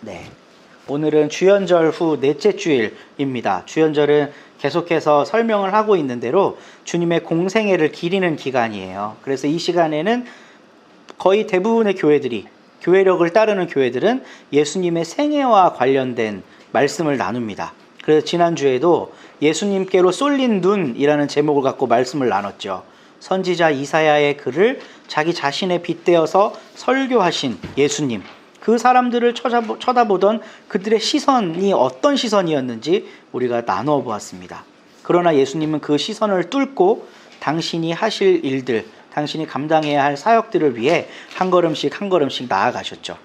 네. 오늘은 주연절 후 넷째 주일입니다. 주연절은 계속해서 설명을 하고 있는 대로 주님의 공생애를 기리는 기간이에요. 그래서 이 시간에는 거의 대부분의 교회력을 따르는 교회들은 예수님의 생애와 관련된 말씀을 나눕니다. 그래서 지난주에도 예수님께로 쏠린 눈이라는 제목을 갖고 말씀을 나눴죠. 선지자 이사야의 글을 자기 자신에 빗대어서 설교하신 예수님, 그 사람들을 쳐다보던 그들의 시선이 어떤 시선이었는지 우리가 나누어 보았습니다. 그러나 예수님은 그 시선을 뚫고 당신이 하실 일들, 당신이 감당해야 할 사역들을 위해 한 걸음씩 한 걸음씩 나아가셨죠.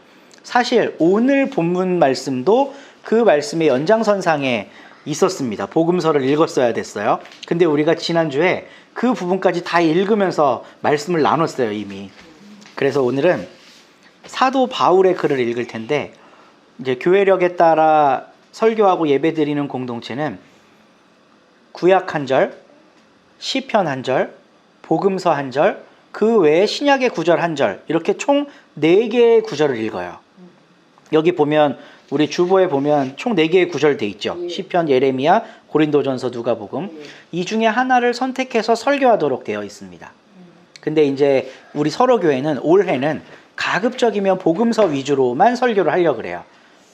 사실 오늘 본문 말씀도 그 말씀의 연장선상에 있었습니다. 복음서를 읽었어야 됐어요. 근데 우리가 지난주에 그 부분까지 다 읽으면서 말씀을 나눴어요, 이미. 그래서 오늘은 사도 바울의 글을 읽을 텐데, 이제 교회력에 따라 설교하고 예배드리는 공동체는 구약 한 절, 시편 한 절, 복음서 한 절, 그 외에 신약의 구절 한 절, 이렇게 총 4개의 구절을 읽어요. 여기 보면 우리 주보에 보면 총 4개의 구절 돼 있죠. 시편, 예레미야, 고린도전서, 누가복음. 이 중에 하나를 선택해서 설교하도록 되어 있습니다. 근데 이제 우리 서로교회는 올해는 가급적이면 복음서 위주로만 설교를 하려고 그래요.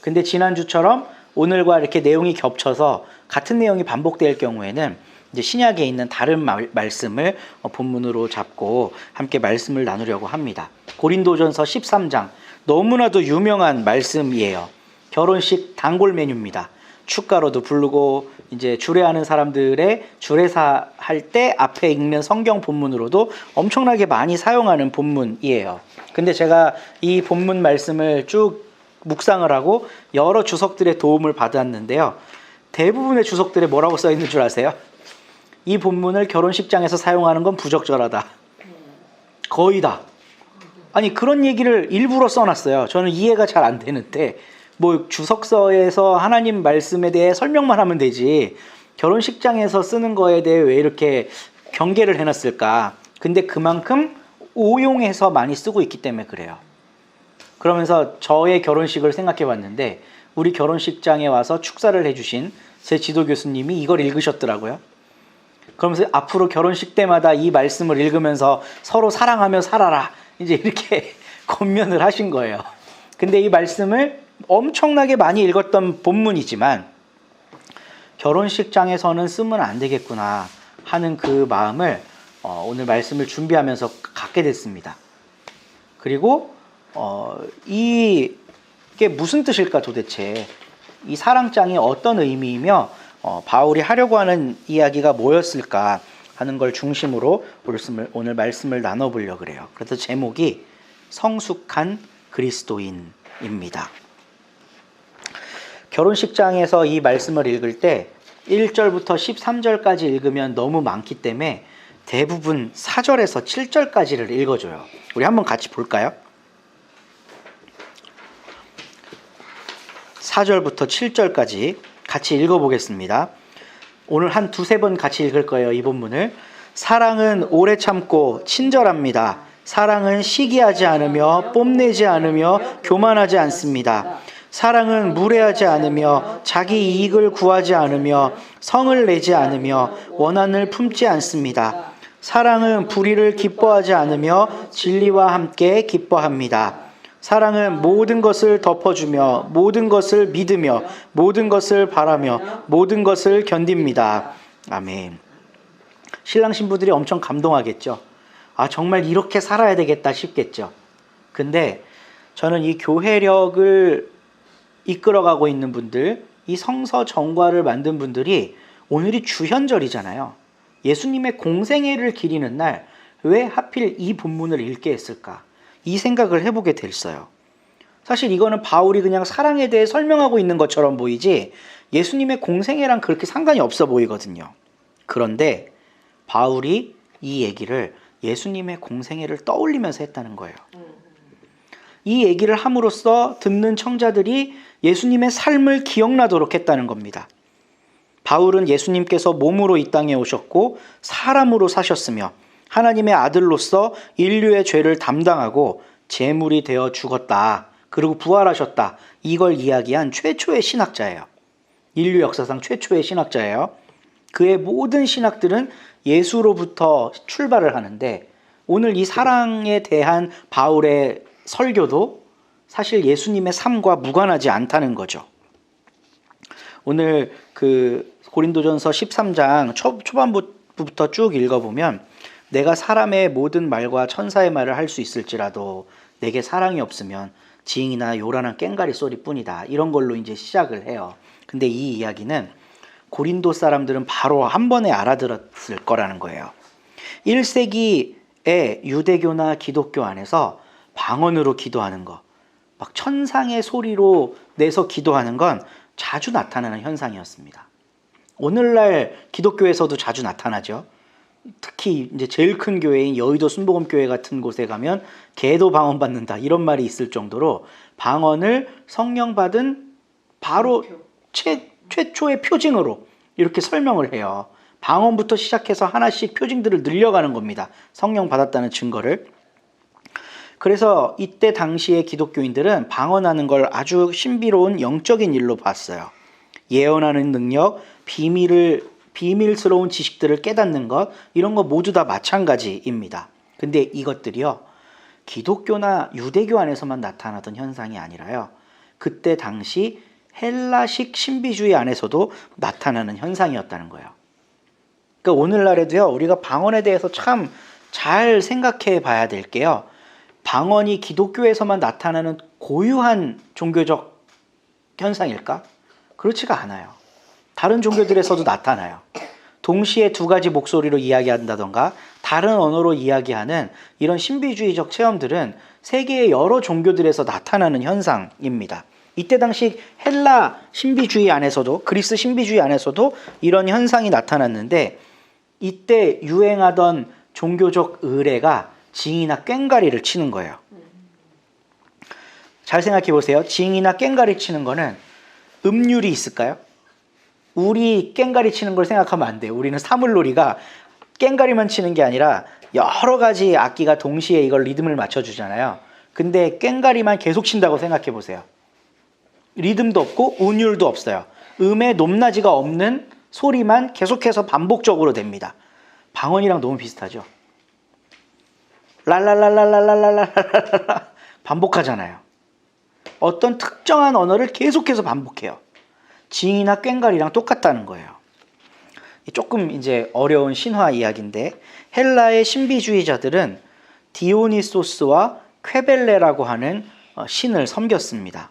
근데 지난주처럼 오늘과 이렇게 내용이 겹쳐서 같은 내용이 반복될 경우에는 이제 신약에 있는 다른 말씀을 본문으로 잡고 함께 말씀을 나누려고 합니다. 고린도전서 13장, 너무나도 유명한 말씀이에요. 결혼식 단골 메뉴입니다. 축가로도 부르고 이제 주례하는 사람들의 주례사 할 때 앞에 읽는 성경 본문으로도 엄청나게 많이 사용하는 본문이에요. 근데 제가 이 본문 말씀을 쭉 묵상을 하고 여러 주석들의 도움을 받았는데요. 대부분의 주석들에 뭐라고 써 있는 줄 아세요? 이 본문을 결혼식장에서 사용하는 건 부적절하다. 거의 다. 아니, 그런 얘기를 일부러 써놨어요. 저는 이해가 잘 안 되는데, 뭐 주석서에서 하나님 말씀에 대해 설명만 하면 되지 결혼식장에서 쓰는 거에 대해 왜 이렇게 경계를 해놨을까? 근데 그만큼 오용해서 많이 쓰고 있기 때문에 그래요. 그러면서 저의 결혼식을 생각해 봤는데, 우리 결혼식장에 와서 축사를 해주신 제 지도 교수님이 이걸 읽으셨더라고요. 그러면서 앞으로 결혼식 때마다 이 말씀을 읽으면서 서로 사랑하며 살아라, 이제 이렇게 권면을 하신 거예요. 근데 이 말씀을 엄청나게 많이 읽었던 본문이지만 결혼식장에서는 쓰면 안 되겠구나 하는 그 마음을 오늘 말씀을 준비하면서 갖게 됐습니다. 그리고 이게 무슨 뜻일까 도대체, 이 사랑장이 어떤 의미이며 바울이 하려고 하는 이야기가 뭐였을까 하는 걸 중심으로 오늘 말씀을 나눠보려고 그래요. 그래서 제목이 성숙한 그리스도인입니다. 결혼식장에서 이 말씀을 읽을 때 1절부터 13절까지 읽으면 너무 많기 때문에 대부분 4절에서 7절까지를 읽어줘요. 우리 한번 같이 볼까요? 4절부터 7절까지 같이 읽어보겠습니다. 오늘 한 2-3번 같이 읽을 거예요, 이 본문을. 사랑은 오래 참고 친절합니다. 사랑은 시기하지 않으며 뽐내지 않으며 교만하지 않습니다. 사랑은 무례하지 않으며 자기 이익을 구하지 않으며 성을 내지 않으며 원한을 품지 않습니다. 사랑은 불의를 기뻐하지 않으며 진리와 함께 기뻐합니다. 사랑은 모든 것을 덮어주며 모든 것을 믿으며 모든 것을 바라며 모든 것을 견딥니다. 아멘. 신랑 신부들이 엄청 감동하겠죠. 아, 정말 이렇게 살아야 되겠다 싶겠죠. 근데 저는 이 교회력을 이끌어가고 있는 분들, 이 성서 정과를 만든 분들이 오늘이 주현절이잖아요. 예수님의 공생애를 기리는 날 왜 하필 이 본문을 읽게 했을까? 이 생각을 해보게 됐어요. 사실 이거는 바울이 그냥 사랑에 대해 설명하고 있는 것처럼 보이지 예수님의 공생애랑 그렇게 상관이 없어 보이거든요. 그런데 바울이 이 얘기를 예수님의 공생애를 떠올리면서 했다는 거예요. 이 얘기를 함으로써 듣는 청자들이 예수님의 삶을 기억나도록 했다는 겁니다. 바울은 예수님께서 몸으로 이 땅에 오셨고 사람으로 사셨으며 하나님의 아들로서 인류의 죄를 담당하고 제물이 되어 죽었다. 그리고 부활하셨다. 이걸 이야기한 최초의 신학자예요. 인류 역사상 최초의 신학자예요. 그의 모든 신학들은 예수로부터 출발을 하는데 오늘 이 사랑에 대한 바울의 설교도 사실 예수님의 삶과 무관하지 않다는 거죠. 오늘 그 고린도전서 13장 초반부터 쭉 읽어보면 내가 사람의 모든 말과 천사의 말을 할 수 있을지라도 내게 사랑이 없으면 징이나 요란한 꽹과리 소리뿐이다. 이런 걸로 이제 시작을 해요. 근데 이 이야기는 고린도 사람들은 바로 한 번에 알아들었을 거라는 거예요. 1세기의 유대교나 기독교 안에서 방언으로 기도하는 거, 막 천상의 소리로 내서 기도하는 건 자주 나타나는 현상이었습니다. 오늘날 기독교에서도 자주 나타나죠. 특히 이제 제일 큰 교회인 여의도 순복음교회 같은 곳에 가면 개도 방언 받는다 이런 말이 있을 정도로 방언을 성령 받은 바로 최초의 표징으로 이렇게 설명을 해요. 방언부터 시작해서 하나씩 표징들을 늘려가는 겁니다. 성령 받았다는 증거를. 그래서 이때 당시의 기독교인들은 방언하는 걸 아주 신비로운 영적인 일로 봤어요. 예언하는 능력, 비밀스러운 지식들을 깨닫는 것, 이런 거 모두 다 마찬가지입니다. 근데 이것들이요, 기독교나 유대교 안에서만 나타나던 현상이 아니라요, 그때 당시 헬라식 신비주의 안에서도 나타나는 현상이었다는 거예요. 그러니까 오늘날에도요, 우리가 방언에 대해서 참 잘 생각해 봐야 될 게요, 방언이 기독교에서만 나타나는 고유한 종교적 현상일까? 그렇지가 않아요. 다른 종교들에서도 나타나요. 동시에 두 가지 목소리로 이야기한다던가 다른 언어로 이야기하는 이런 신비주의적 체험들은 세계의 여러 종교들에서 나타나는 현상입니다. 이때 당시 헬라 신비주의 안에서도, 그리스 신비주의 안에서도 이런 현상이 나타났는데, 이때 유행하던 종교적 의례가 징이나 꽹과리를 치는 거예요. 잘 생각해 보세요. 징이나 꽹과리 치는 거는 음률이 있을까요? 우리 꽹과리 치는 걸 생각하면 안 돼요. 우리는 사물놀이가 꽹과리만 치는 게 아니라 여러 가지 악기가 동시에 이걸 리듬을 맞춰주잖아요. 근데 꽹과리만 계속 친다고 생각해 보세요. 리듬도 없고 운율도 없어요. 음의 높낮이가 없는 소리만 계속해서 반복적으로 됩니다. 방언이랑 너무 비슷하죠. 랄랄랄랄랄랄랄랄랄랄 반복하잖아요. 어떤 특정한 언어를 계속해서 반복해요. 징이나 꽹과리랑 똑같다는 거예요. 조금 이제 어려운 신화 이야기인데, 헬라의 신비주의자들은 디오니소스와 쾌벨레라고 하는 신을 섬겼습니다.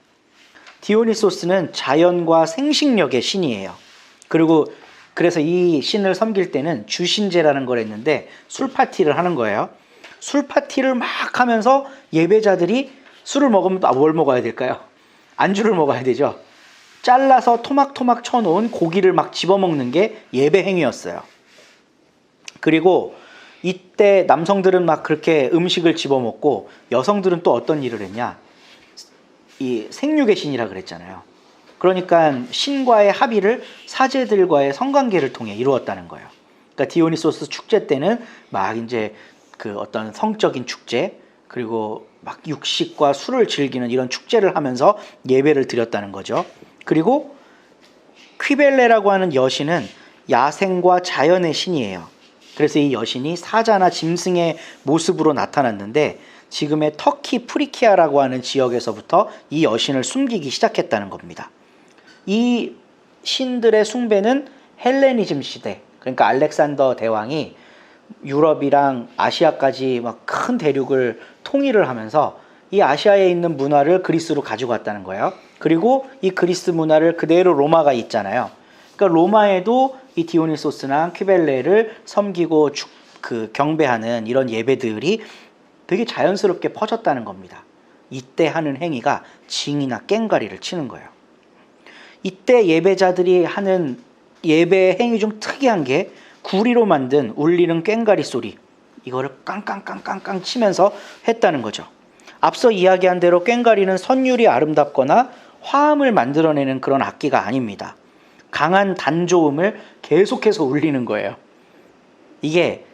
디오니소스는 자연과 생식력의 신이에요. 그래서 이 신을 섬길 때는 주신제라는 걸 했는데 술 파티를 하는 거예요. 술 파티를 막 하면서 예배자들이 술을 먹으면 뭘 먹어야 될까요? 안주를 먹어야 되죠. 잘라서 토막토막 쳐놓은 고기를 막 집어먹는 게 예배 행위였어요. 그리고 이때 남성들은 막 그렇게 음식을 집어먹고, 여성들은 또 어떤 일을 했냐? 이 생육의 신이라 그랬잖아요. 그러니까 신과의 합의를 사제들과의 성관계를 통해 이루었다는 거예요. 그러니까 디오니소스 축제 때는 막 이제 그 어떤 성적인 축제, 그리고 막 육식과 술을 즐기는 이런 축제를 하면서 예배를 드렸다는 거죠. 그리고 퀴벨레라고 하는 여신은 야생과 자연의 신이에요. 그래서 이 여신이 사자나 짐승의 모습으로 나타났는데, 지금의 터키 프리키아라고 하는 지역에서부터 이 여신을 숨기기 시작했다는 겁니다. 이 신들의 숭배는 헬레니즘 시대, 그러니까 알렉산더 대왕이 유럽이랑 아시아까지 막 큰 대륙을 통일을 하면서 이 아시아에 있는 문화를 그리스로 가지고 왔다는 거예요. 그리고 이 그리스 문화를 그대로 로마가 있잖아요. 그러니까 로마에도 이 디오니소스나 퀴벨레를 섬기고 경배하는 이런 예배들이 되게 자연스럽게 퍼졌다는 겁니다. 이때 하는 행위가 징이나 꽹과리를 치는 거예요. 이때 예배자들이 하는 예배 행위 중 특이한 게 구리로 만든 울리는 꽹과리 소리, 이거를 깡깡깡깡깡 치면서 했다는 거죠. 앞서 이야기한 대로 꽹과리는 선율이 아름답거나 화음을 만들어내는 그런 악기가 아닙니다. 강한 단조음을 계속해서 울리는 거예요. 이게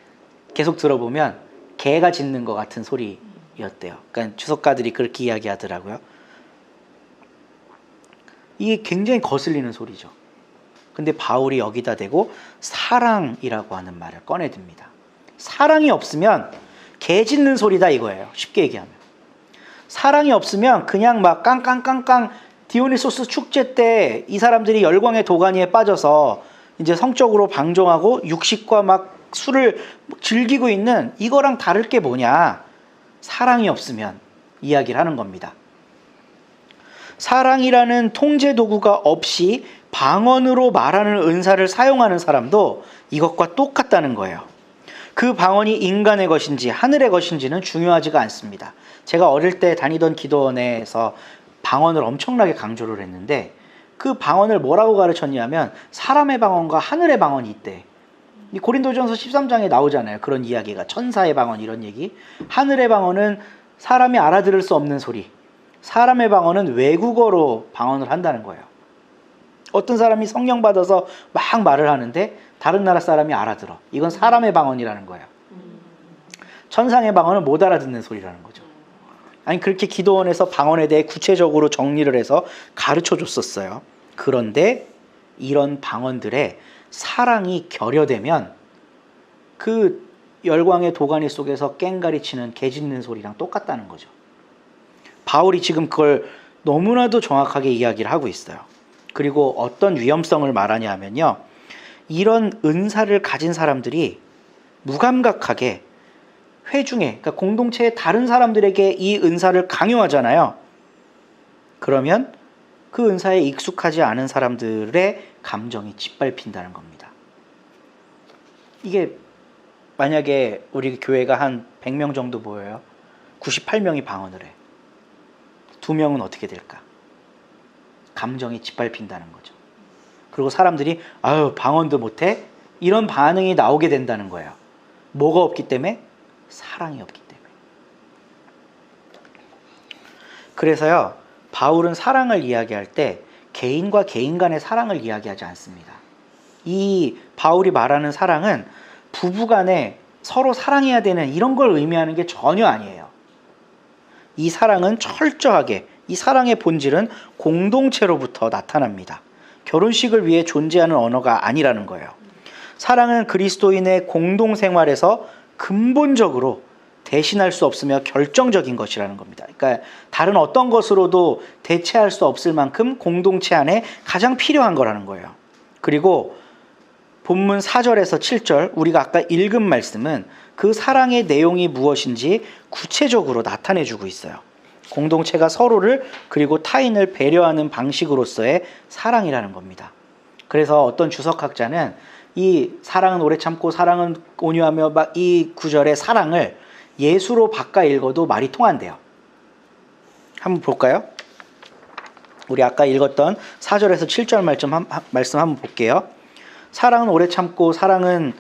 계속 들어보면 개가 짖는 것 같은 소리였대요. 그러니까 주석가들이 그렇게 이야기하더라고요. 이게 굉장히 거슬리는 소리죠. 근데 바울이 여기다 대고 사랑이라고 하는 말을 꺼내듭니다. 사랑이 없으면 개 짖는 소리다 이거예요. 쉽게 얘기하면. 사랑이 없으면 그냥 막 깡깡깡깡 디오니소스 축제 때 이 사람들이 열광의 도가니에 빠져서 이제 성적으로 방종하고 육식과 막 술을 즐기고 있는 이거랑 다를 게 뭐냐? 사랑이 없으면 이야기를 하는 겁니다. 사랑이라는 통제 도구가 없이 방언으로 말하는 은사를 사용하는 사람도 이것과 똑같다는 거예요. 그 방언이 인간의 것인지 하늘의 것인지는 중요하지가 않습니다. 제가 어릴 때 다니던 기도원에서 방언을 엄청나게 강조를 했는데 그 방언을 뭐라고 가르쳤냐면 사람의 방언과 하늘의 방언이 있대. 고린도전서 13장에 나오잖아요. 그런 이야기가 천사의 방언 이런 얘기. 하늘의 방언은 사람이 알아들을 수 없는 소리. 사람의 방언은 외국어로 방언을 한다는 거예요. 어떤 사람이 성령 받아서 막 말을 하는데 다른 나라 사람이 알아들어. 이건 사람의 방언이라는 거예요. 천상의 방언은 못 알아듣는 소리라는 거죠. 아니 그렇게 기도원에서 방언에 대해 구체적으로 정리를 해서 가르쳐 줬었어요. 그런데 이런 방언들에 사랑이 결여되면 그 열광의 도가니 속에서 깽가리 치는 개 짖는 소리랑 똑같다는 거죠. 바울이 지금 그걸 너무나도 정확하게 이야기를 하고 있어요. 그리고 어떤 위험성을 말하냐 하면요. 이런 은사를 가진 사람들이 무감각하게 회중에, 그러니까 공동체의 다른 사람들에게 이 은사를 강요하잖아요. 그러면 그 은사에 익숙하지 않은 사람들의 감정이 짓밟힌다는 겁니다. 이게 만약에 우리 교회가 한 100명 정도 모여요. 98명이 방언을 해. 2명은 어떻게 될까? 감정이 짓밟힌다는 거죠. 그리고 사람들이 아유 방언도 못해? 이런 반응이 나오게 된다는 거예요. 뭐가 없기 때문에? 사랑이 없기 때문에. 그래서요, 바울은 사랑을 이야기할 때 개인과 개인 간의 사랑을 이야기하지 않습니다. 이 바울이 말하는 사랑은 부부 간에 서로 사랑해야 되는 이런 걸 의미하는 게 전혀 아니에요. 이 사랑은 철저하게, 이 사랑의 본질은 공동체로부터 나타납니다. 결혼식을 위해 존재하는 언어가 아니라는 거예요. 사랑은 그리스도인의 공동생활에서 근본적으로 대신할 수 없으며 결정적인 것이라는 겁니다. 그러니까 다른 어떤 것으로도 대체할 수 없을 만큼 공동체 안에 가장 필요한 거라는 거예요. 그리고 본문 4절에서 7절 우리가 아까 읽은 말씀은 그 사랑의 내용이 무엇인지 구체적으로 나타내주고 있어요. 공동체가 서로를 그리고 타인을 배려하는 방식으로서의 사랑이라는 겁니다. 그래서 어떤 주석학자는 이 사랑은 오래 참고 사랑은 온유하며 막 이 구절의 사랑을 예수로 바꿔 읽어도 말이 통한대요. 한번 볼까요? 우리 아까 읽었던 4절에서 7절 말씀 한번 볼게요. 사랑은 오래 참고 사랑은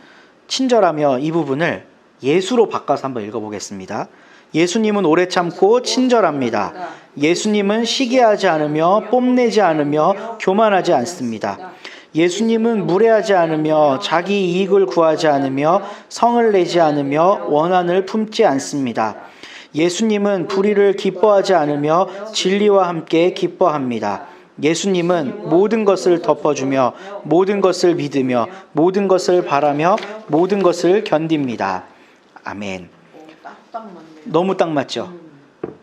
친절하며 이 부분을 예수로 바꿔서 한번 읽어보겠습니다. 예수님은 오래 참고 친절합니다. 예수님은 시기하지 않으며 뽐내지 않으며 교만하지 않습니다. 예수님은 무례하지 않으며 자기 이익을 구하지 않으며 성을 내지 않으며 원한을 품지 않습니다. 예수님은 불의를 기뻐하지 않으며 진리와 함께 기뻐합니다. 예수님은 모든 것을 덮어주며 모든 것을 믿으며 모든 것을 바라며 모든 것을 견딥니다. 아멘. 너무 딱 맞죠?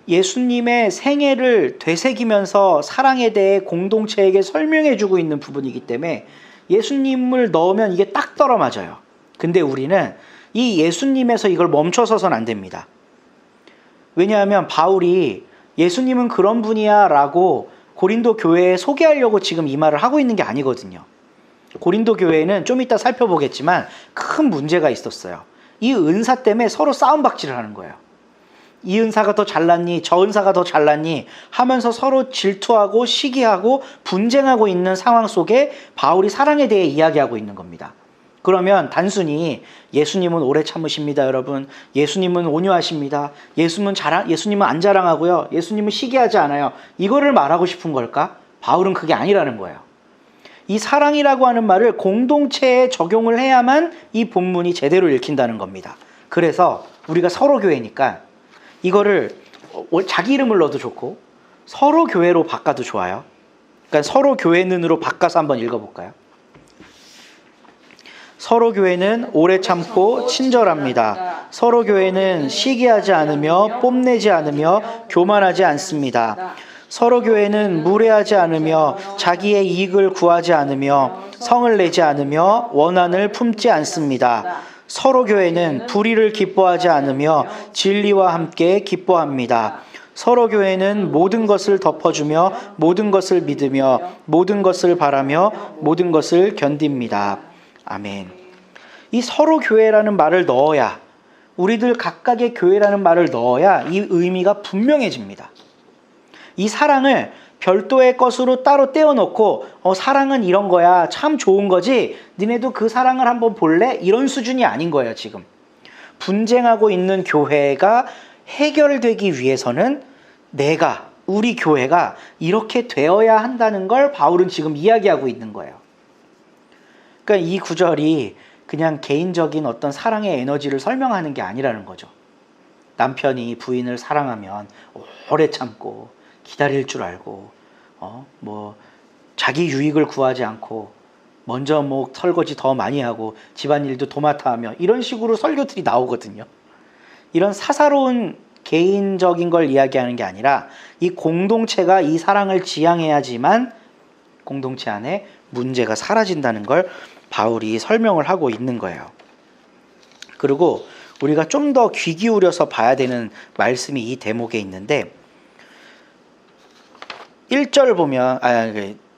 예수님의 생애를 되새기면서 사랑에 대해 공동체에게 설명해주고 있는 부분이기 때문에 예수님을 넣으면 이게 딱 떨어맞아요. 근데 우리는 이 예수님에서 이걸 멈춰서선 안 됩니다. 왜냐하면 바울이 예수님은 그런 분이야 라고 고린도 교회에 소개하려고 지금 이 말을 하고 있는 게 아니거든요. 고린도 교회는 좀 이따 살펴보겠지만 큰 문제가 있었어요. 이 은사 때문에 서로 싸움박질을 하는 거예요. 이 은사가 더 잘났니? 저 은사가 더 잘났니? 하면서 서로 질투하고 시기하고 분쟁하고 있는 상황 속에 바울이 사랑에 대해 이야기하고 있는 겁니다. 그러면 단순히 예수님은 오래 참으십니다, 여러분. 예수님은 온유하십니다. 예수님은 안 자랑하고요. 예수님은 시기하지 않아요. 이거를 말하고 싶은 걸까? 바울은 그게 아니라는 거예요. 이 사랑이라고 하는 말을 공동체에 적용을 해야만 이 본문이 제대로 읽힌다는 겁니다. 그래서 우리가 서로 교회니까 이거를 자기 이름을 넣어도 좋고 서로 교회로 바꿔도 좋아요. 그러니까 서로 교회는으로 바꿔서 한번 읽어볼까요? 서로 교회는 오래 참고 친절합니다. 서로 교회는 시기하지 않으며 뽐내지 않으며 교만하지 않습니다. 서로 교회는 무례하지 않으며 자기의 이익을 구하지 않으며 성을 내지 않으며 원한을 품지 않습니다. 서로 교회는 불의를 기뻐하지 않으며 진리와 함께 기뻐합니다. 서로 교회는 모든 것을 덮어주며 모든 것을 믿으며 모든 것을 바라며 모든 것을 견딥니다. 아멘. 이 서로 교회라는 말을 넣어야, 우리들 각각의 교회라는 말을 넣어야 이 의미가 분명해집니다. 이 사랑을 별도의 것으로 따로 떼어놓고 사랑은 이런 거야, 참 좋은 거지, 니네도 그 사랑을 한번 볼래? 이런 수준이 아닌 거예요. 지금 분쟁하고 있는 교회가 해결되기 위해서는 우리 교회가 이렇게 되어야 한다는 걸 바울은 지금 이야기하고 있는 거예요. 그러니까 이 구절이 그냥 개인적인 어떤 사랑의 에너지를 설명하는 게 아니라는 거죠. 남편이 부인을 사랑하면 오래 참고 기다릴 줄 알고 자기 유익을 구하지 않고 먼저 설거지 더 많이 하고 집안일도 도맡아 하며 이런 식으로 설교들이 나오거든요. 이런 사사로운 개인적인 걸 이야기하는 게 아니라 이 공동체가 이 사랑을 지향해야지만 공동체 안에 문제가 사라진다는 걸 바울이 설명을 하고 있는 거예요. 그리고 우리가 좀 더 귀 기울여서 봐야 되는 말씀이 이 대목에 있는데 1절 보면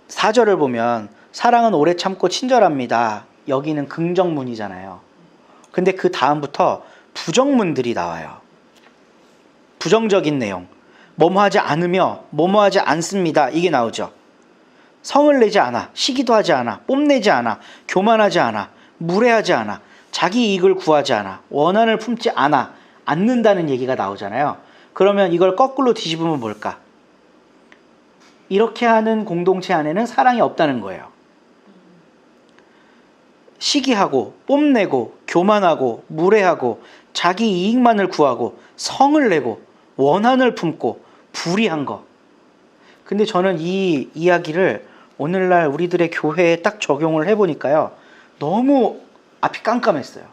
4절을 보면 사랑은 오래 참고 친절합니다. 여기는 긍정문이잖아요. 근데 그 다음부터 부정문들이 나와요. 부정적인 내용. 뭐뭐하지 않으며 뭐뭐하지 않습니다. 이게 나오죠. 성을 내지 않아, 시기도 하지 않아, 뽐내지 않아, 교만하지 않아, 무례하지 않아, 자기 이익을 구하지 않아, 원한을 품지 않는다는 얘기가 나오잖아요. 그러면 이걸 거꾸로 뒤집으면 뭘까? 이렇게 하는 공동체 안에는 사랑이 없다는 거예요. 시기하고 뽐내고 교만하고 무례하고 자기 이익만을 구하고 성을 내고 원한을 품고 불의한 거. 근데 저는 이 이야기를 오늘날 우리들의 교회에 딱 적용을 해보니까요, 너무 앞이 깜깜했어요.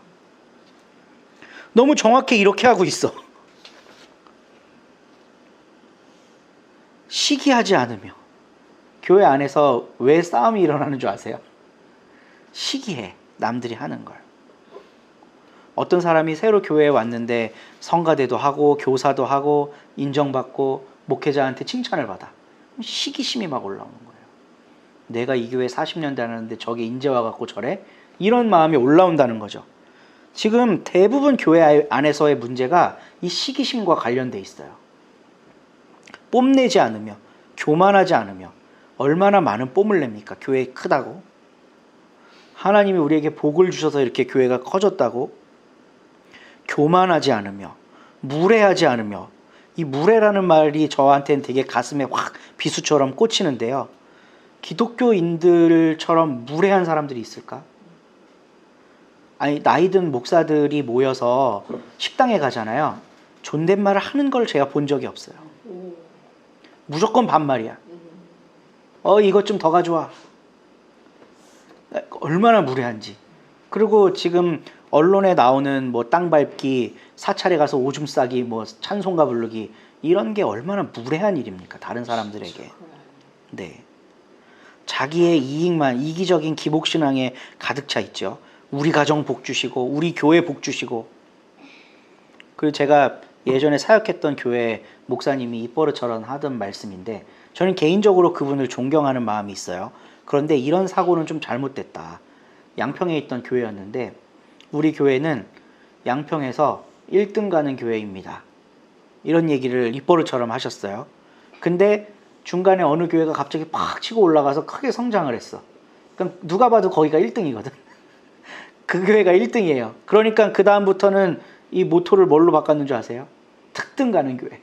너무 정확히 이렇게 하고 있어. 시기하지 않으며. 교회 안에서 왜 싸움이 일어나는 줄 아세요? 시기해, 남들이 하는 걸. 어떤 사람이 새로 교회에 왔는데 성가대도 하고 교사도 하고 인정받고 목회자한테 칭찬을 받아. 시기심이 막 올라오는 거예요. 내가 이 교회 40년 다녔는데 저게 이제 와갖고 저래? 이런 마음이 올라온다는 거죠. 지금 대부분 교회 안에서의 문제가 이 시기심과 관련돼 있어요. 뽐내지 않으며 교만하지 않으며. 얼마나 많은 뽐을 냅니까? 교회 크다고? 하나님이 우리에게 복을 주셔서 이렇게 교회가 커졌다고? 교만하지 않으며 무례하지 않으며. 이 무례라는 말이 저한테는 되게 가슴에 확 비수처럼 꽂히는데요. 기독교인들처럼 무례한 사람들이 있을까? 아니, 나이든 목사들이 모여서 식당에 가잖아요. 존댓말을 하는 걸 제가 본 적이 없어요. 무조건 반말이야. 이것 좀 더 가져와. 얼마나 무례한지. 그리고 지금 언론에 나오는 땅 밟기, 사찰에 가서 오줌 싸기, 찬송가 부르기, 이런 게 얼마나 무례한 일입니까? 다른 사람들에게. 네. 자기의 이익만, 이기적인 기복신앙에 가득 차 있죠. 우리 가정 복 주시고 우리 교회 복 주시고. 그리고 제가 예전에 사역했던 교회 목사님이 입버릇처럼 하던 말씀인데, 저는 개인적으로 그분을 존경하는 마음이 있어요. 그런데 이런 사고는 좀 잘못됐다. 양평에 있던 교회였는데 우리 교회는 양평에서 1등 가는 교회입니다. 이런 얘기를 입버릇처럼 하셨어요. 근데 중간에 어느 교회가 갑자기 팍 치고 올라가서 크게 성장을 했어. 그러니까 누가 봐도 거기가 1등이거든. 그 교회가 1등이에요. 그러니까 그 다음부터는 이 모토를 뭘로 바꿨는 줄 아세요? 특등 가는 교회.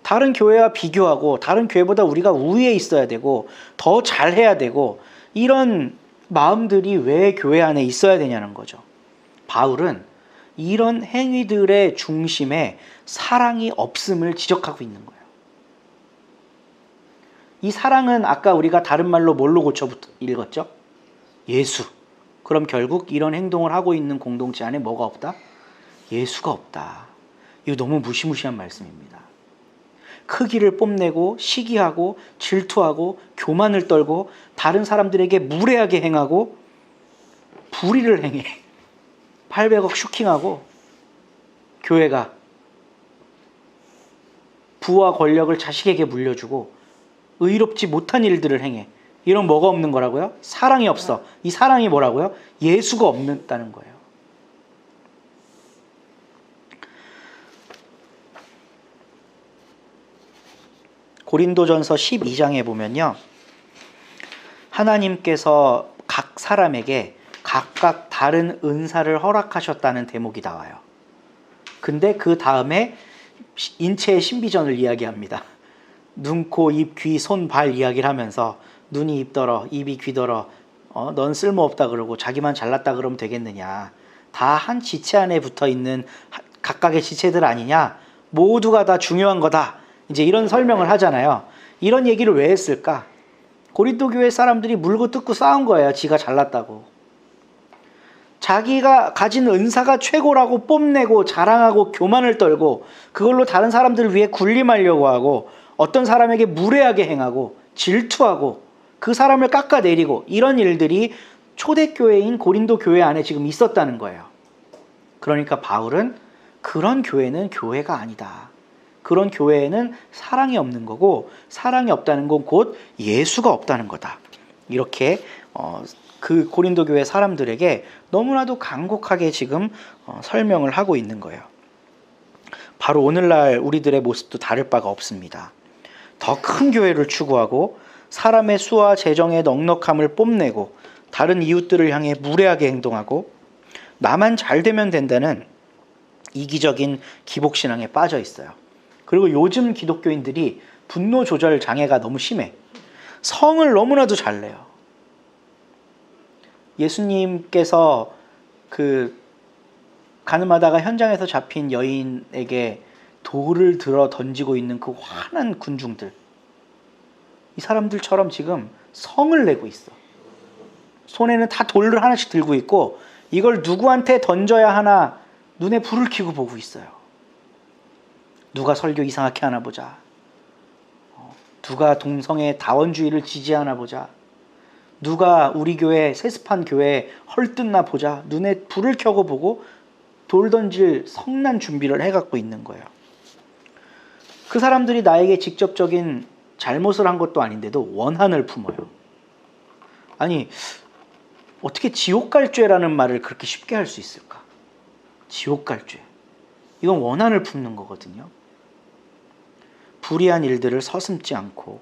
다른 교회와 비교하고 다른 교회보다 우리가 우위에 있어야 되고 더 잘해야 되고, 이런 마음들이 왜 교회 안에 있어야 되냐는 거죠. 바울은 이런 행위들의 중심에 사랑이 없음을 지적하고 있는 거예요. 이 사랑은 아까 우리가 다른 말로 뭘로 고쳐 읽었죠? 예수. 그럼 결국 이런 행동을 하고 있는 공동체 안에 뭐가 없다? 예수가 없다. 이거 너무 무시무시한 말씀입니다. 크기를 뽐내고 시기하고 질투하고 교만을 떨고 다른 사람들에게 무례하게 행하고 불의를 행해 800억 슈킹하고 교회가 부와 권력을 자식에게 물려주고 의롭지 못한 일들을 행해. 이런 뭐가 없는 거라고요? 사랑이 없어. 이 사랑이 뭐라고요? 예수가 없다는 거예요. 고린도전서 12장에 보면요, 하나님께서 각 사람에게 각각 다른 은사를 허락하셨다는 대목이 나와요. 근데 그 다음에 인체의 신비전을 이야기합니다. 눈, 코, 입, 귀, 손, 발 이야기를 하면서 눈이 입더러 입이 귀더러 넌 쓸모없다 그러고 자기만 잘났다 그러면 되겠느냐. 다 한 지체 안에 붙어있는 각각의 지체들 아니냐. 모두가 다 중요한 거다. 이제 이런 설명을 하잖아요. 이런 얘기를 왜 했을까? 고린도 교회 사람들이 물고 뜯고 싸운 거예요. 지가 잘났다고. 자기가 가진 은사가 최고라고 뽐내고 자랑하고 교만을 떨고 그걸로 다른 사람들을 위해 군림하려고 하고 어떤 사람에게 무례하게 행하고 질투하고 그 사람을 깎아내리고 이런 일들이 초대교회인 고린도 교회 안에 지금 있었다는 거예요. 그러니까 바울은 그런 교회는 교회가 아니다. 그런 교회에는 사랑이 없는 거고 사랑이 없다는 건 곧 예수가 없다는 거다. 이렇게 그 고린도 교회 사람들에게 너무나도 간곡하게 지금 설명을 하고 있는 거예요. 바로 오늘날 우리들의 모습도 다를 바가 없습니다. 더 큰 교회를 추구하고 사람의 수와 재정의 넉넉함을 뽐내고 다른 이웃들을 향해 무례하게 행동하고 나만 잘 되면 된다는 이기적인 기복신앙에 빠져 있어요. 그리고 요즘 기독교인들이 분노 조절 장애가 너무 심해. 성을 너무나도 잘 내요. 예수님께서 그 가늠하다가 현장에서 잡힌 여인에게 돌을 들어 던지고 있는 그 환한 군중들, 이 사람들처럼 지금 성을 내고 있어. 손에는 다 돌을 하나씩 들고 있고 이걸 누구한테 던져야 하나 눈에 불을 켜고 보고 있어요. 누가 설교 이상하게 하나 보자. 누가 동성애 다원주의를 지지하나 보자. 누가 우리 교회 세습한 교회 헐뜯나 보자. 눈에 불을 켜고 보고 돌 던질 성난 준비를 해갖고 있는 거예요. 그 사람들이 나에게 직접적인 잘못을 한 것도 아닌데도 원한을 품어요. 아니, 어떻게 지옥 갈 죄라는 말을 그렇게 쉽게 할 수 있을까? 지옥 갈 죄. 이건 원한을 품는 거거든요. 불의한 일들을 서슴지 않고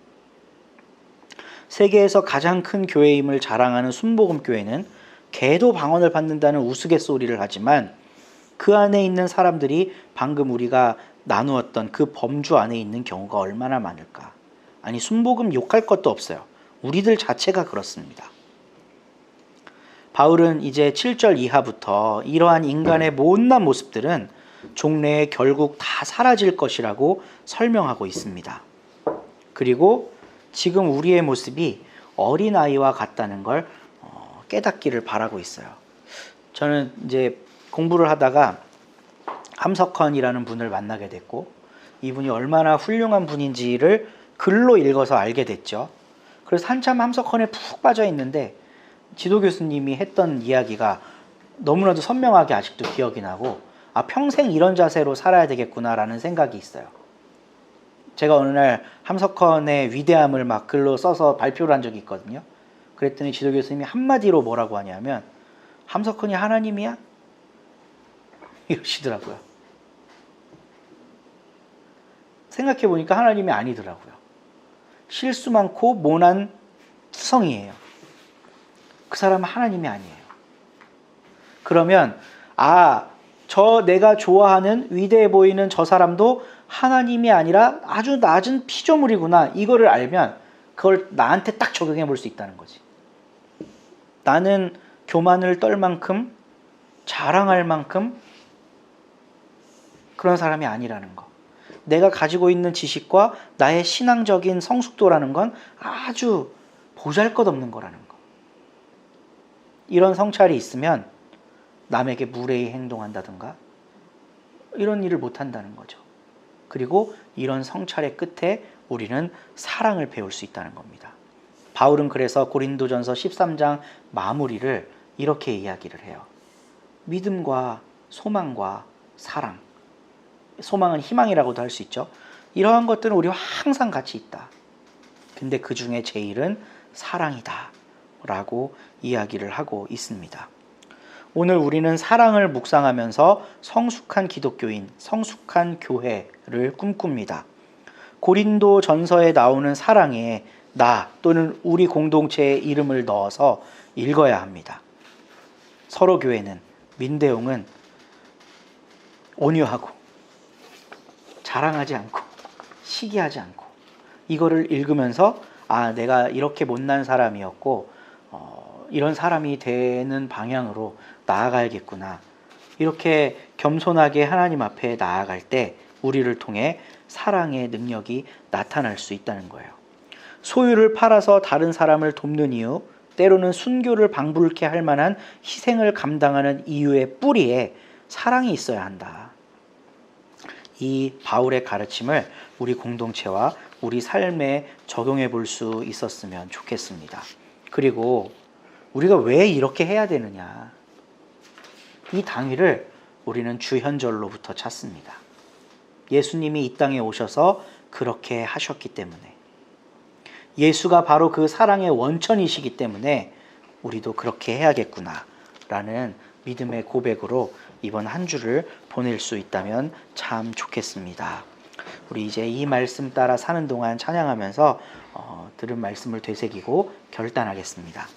세계에서 가장 큰 교회임을 자랑하는 순복음교회는 개도 방언을 받는다는 우스갯소리를 하지만 그 안에 있는 사람들이 방금 우리가 나누었던 그 범주 안에 있는 경우가 얼마나 많을까. 아니, 순복음 욕할 것도 없어요. 우리들 자체가 그렇습니다. 바울은 이제 7절 이하부터 이러한 인간의 못난 모습들은 종래에 결국 다 사라질 것이라고 설명하고 있습니다. 그리고 지금 우리의 모습이 어린아이와 같다는 걸 깨닫기를 바라고 있어요. 저는 이제 공부를 하다가 함석헌이라는 분을 만나게 됐고 이분이 얼마나 훌륭한 분인지를 글로 읽어서 알게 됐죠. 그래서 한참 함석헌에 푹 빠져 있는데 지도 교수님이 했던 이야기가 너무나도 선명하게 아직도 기억이 나고 평생 이런 자세로 살아야 되겠구나라는 생각이 있어요. 제가 어느 날 함석헌의 위대함을 막 글로 써서 발표를 한 적이 있거든요. 그랬더니 지도 교수님이 한마디로 뭐라고 하냐면 함석헌이 하나님이야? 이러시더라고요. 생각해보니까 하나님이 아니더라고요. 실수 많고 모난 투성이에요. 그 사람은 하나님이 아니에요. 그러면 저 내가 좋아하는 위대해 보이는 저 사람도 하나님이 아니라 아주 낮은 피조물이구나. 이거를 알면 그걸 나한테 딱 적용해 볼 수 있다는 거지. 나는 교만을 떨 만큼 자랑할 만큼 그런 사람이 아니라는 거. 내가 가지고 있는 지식과 나의 신앙적인 성숙도라는 건 아주 보잘것없는 거라는 거. 이런 성찰이 있으면 남에게 무례히 행동한다든가 이런 일을 못한다는 거죠. 그리고 이런 성찰의 끝에 우리는 사랑을 배울 수 있다는 겁니다. 바울은 그래서 고린도전서 13장 마무리를 이렇게 이야기를 해요. 믿음과 소망과 사랑. 소망은 희망이라고도 할 수 있죠. 이러한 것들은 우리와 항상 같이 있다. 근데 그 중에 제일은 사랑이다 라고 이야기를 하고 있습니다. 오늘 우리는 사랑을 묵상하면서 성숙한 기독교인, 성숙한 교회를 꿈꿉니다. 고린도 전서에 나오는 사랑에 나 또는 우리 공동체의 이름을 넣어서 읽어야 합니다. 서로 교회는, 민대용은 온유하고 자랑하지 않고 시기하지 않고 이거를 읽으면서 내가 이렇게 못난 사람이었고 이런 사람이 되는 방향으로 나아가야겠구나. 이렇게 겸손하게 하나님 앞에 나아갈 때 우리를 통해 사랑의 능력이 나타날 수 있다는 거예요. 소유를 팔아서 다른 사람을 돕는 이유, 때로는 순교를 방불케 할 만한 희생을 감당하는 이유의 뿌리에 사랑이 있어야 한다. 이 바울의 가르침을 우리 공동체와 우리 삶에 적용해 볼 수 있었으면 좋겠습니다. 그리고 우리가 왜 이렇게 해야 되느냐? 이 당위를 우리는 주현절로부터 찾습니다. 예수님이 이 땅에 오셔서 그렇게 하셨기 때문에, 예수가 바로 그 사랑의 원천이시기 때문에 우리도 그렇게 해야겠구나 라는 믿음의 고백으로 이번 한 주를 보낼 수 있다면 참 좋겠습니다. 우리 이제 이 말씀 따라 사는 동안 찬양하면서 들은 말씀을 되새기고 결단하겠습니다.